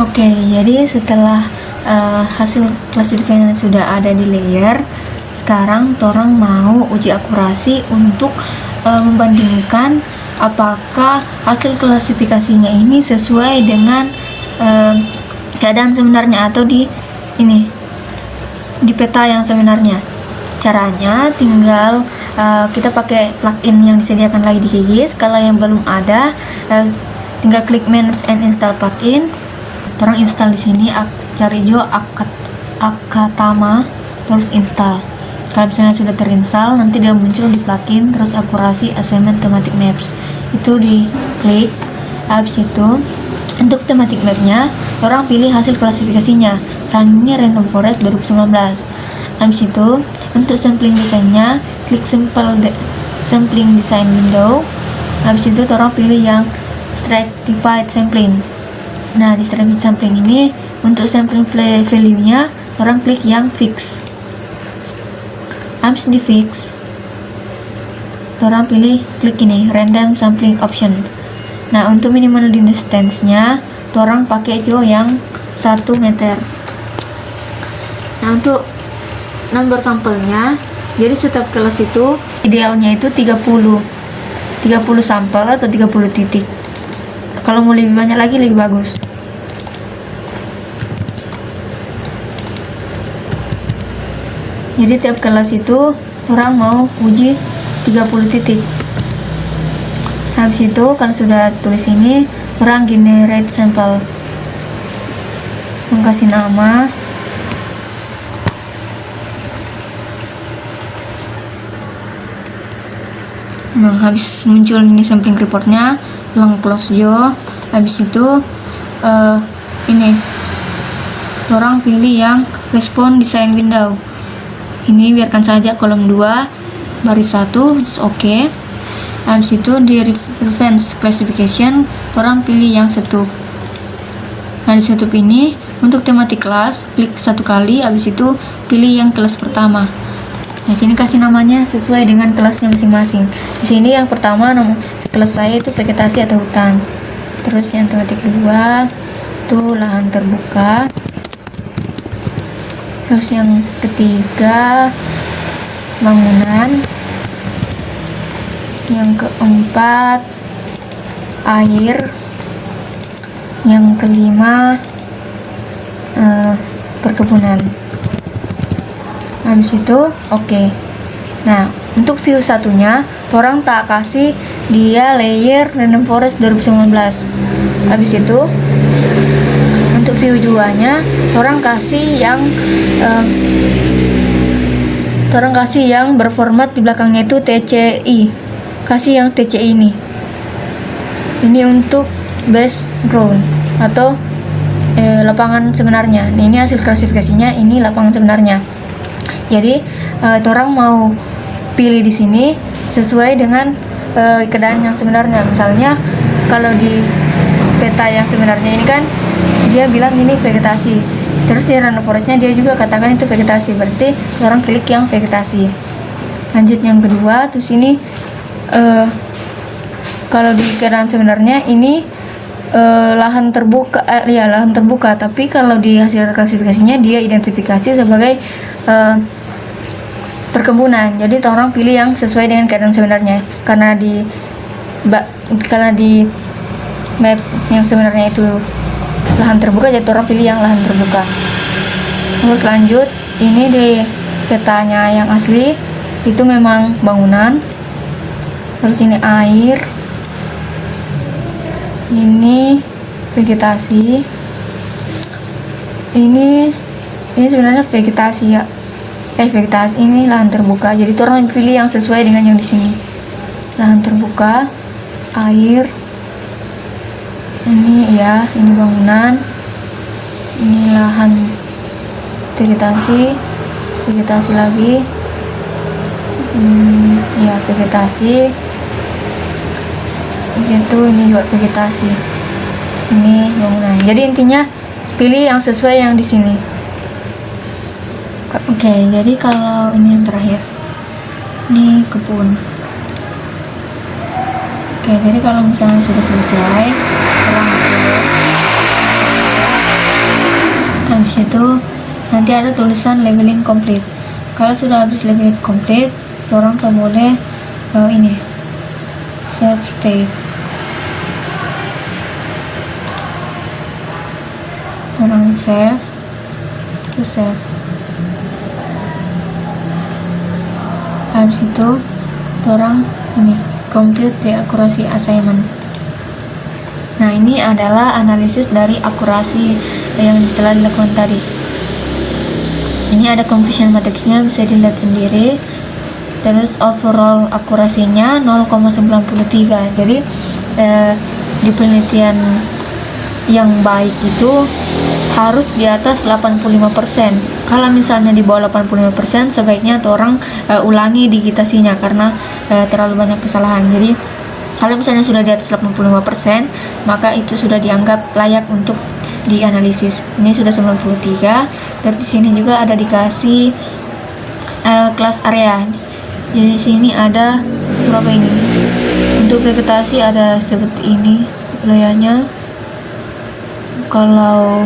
Oke, jadi setelah hasil klasifikasinya sudah ada di layer, sekarang torang mau uji akurasi untuk membandingkan apakah hasil klasifikasinya ini sesuai dengan keadaan sebenarnya atau di peta yang sebenarnya. Caranya tinggal kita pakai plugin yang disediakan lagi di QGIS. Kalau yang belum ada, tinggal klik manage and install plugin. Orang install di sini, cari jo Akatama, terus install. Kalau misalnya sudah terinstall, nanti dia muncul di plugin, terus akurasi assignment thematic maps itu diklik. Habis itu untuk thematic mapnya, orang pilih hasil klasifikasinya. Misalnya ini Random Forest 2019. Habis itu untuk sampling desainnya, klik sampling design window. Habis itu orang pilih yang stratified sampling. Nah, di stratified sampling ini untuk sampling value-nya orang klik yang fix. Habis di fix, orang pilih klik ini random sampling option. Nah, untuk minimal distance-nya orang pakai yang 1 meter. Nah, untuk number sampelnya, jadi setiap kelas itu idealnya itu 30 sampel atau 30 titik. Kalau mau lebih banyak lagi lebih bagus. Jadi tiap kelas itu orang mau uji 30 titik. Habis itu kalau sudah tulis ini, orang generate sampel, kasih nama. Nah, habis muncul ini sampling reportnya, lang close jo. Habis itu ini orang pilih yang respond design window. Ini biarkan saja kolom 2 baris 1, terus oke. Habis itu di reference classification orang pilih yang setup. Nah, di setup ini untuk thematic class klik 1 kali, habis itu pilih yang kelas pertama. Nah, sini kasih namanya sesuai dengan kelasnya masing-masing. Di sini yang pertama kelas saya itu vegetasi atau hutan. Terus yang thematic 2 itu lahan terbuka. Terus yang ketiga bangunan. Yang keempat air. Yang kelima perkebunan. Habis itu oke. Nah, untuk view satunya orang tak kasih dia layer Random Forest 2019. Habis itu untuk view 2-nya orang kasih yang berformat di belakangnya itu TCI. Kasih yang TCI ini. Ini untuk background atau lapangan sebenarnya. Nah, ini hasil klasifikasinya, ini lapangan sebenarnya. Jadi orang mau pilih di sini sesuai dengan keadaan yang sebenarnya. Misalnya kalau di peta yang sebenarnya ini kan dia bilang ini vegetasi, terus di random forestnya dia juga katakan itu vegetasi, berarti orang klik yang vegetasi. Lanjut yang kedua, terus ini kalau di keadaan sebenarnya ini lahan terbuka, lahan terbuka, tapi kalau di hasil klasifikasinya dia identifikasi sebagai perkebunan. Jadi orang pilih yang sesuai dengan keadaan sebenarnya, karena di map yang sebenarnya itu lahan terbuka, jadi orang pilih yang lahan terbuka. Terus lanjut, ini di petanya yang asli itu memang bangunan. Terus ini air, ini vegetasi, ini sebenarnya vegetasi ya. Vegetasi ini lahan terbuka. Jadi orang pilih yang sesuai dengan yang di sini. Lahan terbuka, air. Ini ya, ini bangunan. Ini lahan vegetasi, vegetasi lagi. Ya, vegetasi. Di situ ini juga vegetasi. Ini bangunan. Jadi intinya pilih yang sesuai yang di sini. Oke, jadi kalau ini yang terakhir, ini kebun. Oke, jadi kalau misalnya sudah selesai, orang Habis itu nanti ada tulisan labeling complete. Kalau sudah habis labeling complete, orang boleh ini save state. Orang save, itu save. Habis itu orang ini complete the accuracy assignment. Nah, ini adalah analisis dari akurasi yang telah dilakukan tadi. Ini ada confusion matrixnya, bisa dilihat sendiri. Terus overall akurasinya 0,93. Jadi di penelitian yang baik itu harus di atas 85%. Kalau misalnya di bawah 85%, sebaiknya orang ulangi digitasinya karena terlalu banyak kesalahan. Jadi kalau misalnya sudah di atas 85%, maka itu sudah dianggap layak untuk dianalisis. Ini sudah 93. Dan di sini juga ada dikasih kelas area. Jadi di sini ada berapa ini? Untuk vegetasi ada seperti ini layarnya. Kalau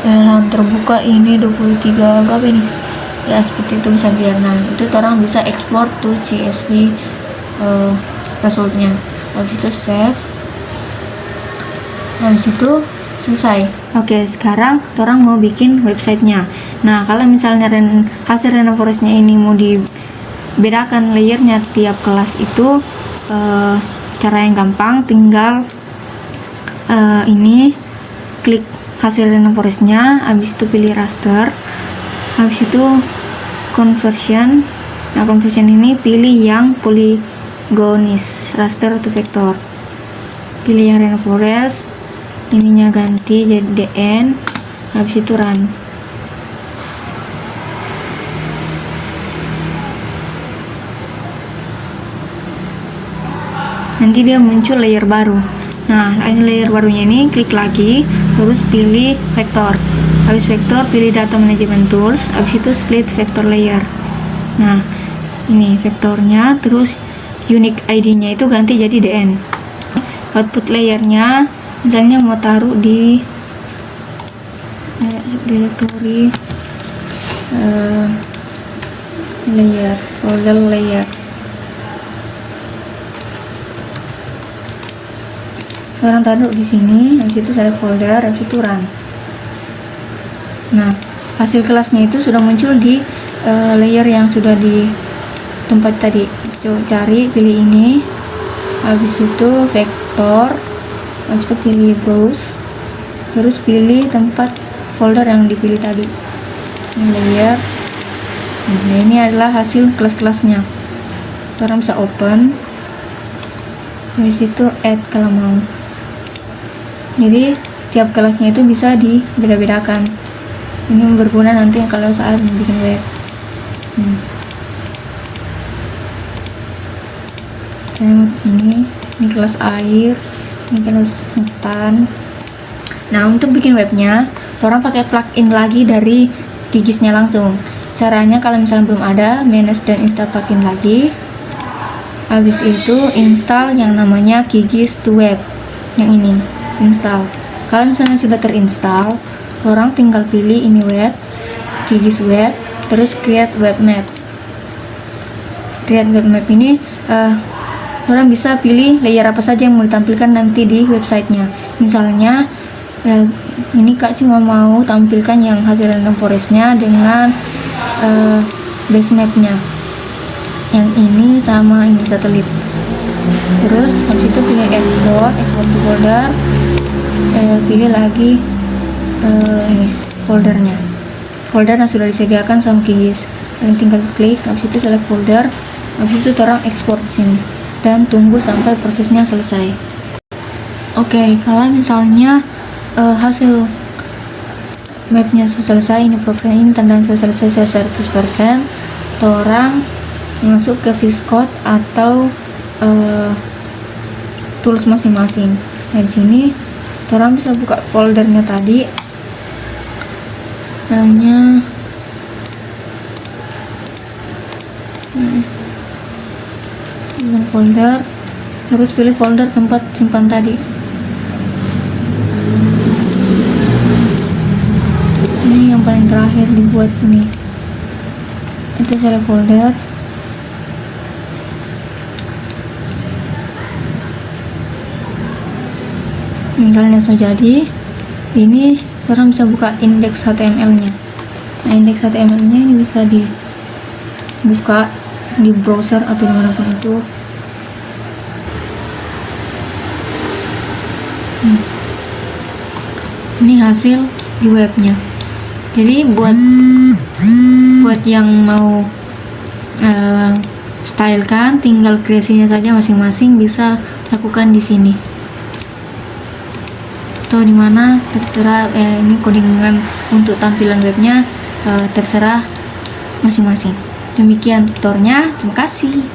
lahan terbuka ini 23 berapa ini? Ya seperti itu bisa dilihat. Nah, itu orang bisa export to CSV resultnya. Habis itu save. Habis itu selesai. Oke, sekarang orang mau bikin websitenya. Nah, kalau misalnya hasil random forestnya ini mau dibedakan layernya tiap kelas itu, cara yang gampang tinggal ini klik hasil random forestnya, habis itu pilih raster, habis itu conversion. Nah, conversion ini pilih yang polygonis, raster atau vektor. Pilih yang random forest, ininya ganti jadi DN, habis itu run. Nanti dia muncul layer baru. Nah, layer barunya ini klik lagi, terus pilih vektor. Habis vektor pilih data management tools, habis itu split vector layer. Nah, ini vektornya, terus unique ID-nya itu ganti jadi DN. Output layernya misalnya mau taruh di directory layer, folder layer. Orang taruh di sini, habis itu select folder, habis itu run. Nah, hasil kelasnya itu sudah muncul di layer yang sudah di tempat tadi. Coba cari, pilih ini, habis itu vektor, habis itu pilih browse, terus pilih tempat folder yang dipilih tadi. Ini layer. Nah, ini adalah hasil kelas-kelasnya. Orang bisa open, habis itu add kalau mau. Jadi tiap kelasnya itu bisa dibeda-bedakan. Ini berguna nanti kalau saat bikin web. Ini kelas air, ini kelas hutan. Nah, untuk bikin webnya, orang pakai plugin lagi dari QGIS-nya langsung. Caranya kalau misalnya belum ada, manage dan install plugin lagi. Habis itu install yang namanya QGIS to Web. Yang ini install. Kalau misalnya sudah terinstall, orang tinggal pilih ini web, QGIS web, terus create web map. Create web map ini orang bisa pilih layer apa saja yang mau ditampilkan nanti di websitenya. Misalnya ini Kak cuma mau tampilkan yang hasil random forestnya dengan base mapnya, yang ini sama ini satelit. Terus habis itu pilih export to folder, pilih lagi ini foldernya, folder yang sudah disediakan sama QGIS. Kalian tinggal klik, habis itu select folder, habis itu orang ekspor di sini dan tunggu sampai prosesnya selesai. Oke, kalau misalnya hasil mapnya selesai, ini program ini tanda selesai 100%, orang masuk ke VS Code atau tools masing-masing. Nah, di sini orang bisa buka foldernya tadi, misalnya folder, terus pilih folder tempat simpan tadi. terakhir dibuat ini. Itu saya folder. Misalnya sudah jadi, ini sekarang bisa buka indeks HTML nya. Nah, indeks HTML nya ini bisa dibuka di browser atau dimanapun itu. Ini hasil di webnya. Jadi buat yang mau stylekan, tinggal kreasinya saja masing-masing bisa lakukan di sini. Atau dimana terserah, ini codingan untuk tampilan webnya terserah masing-masing. Demikian tutornya, terima kasih.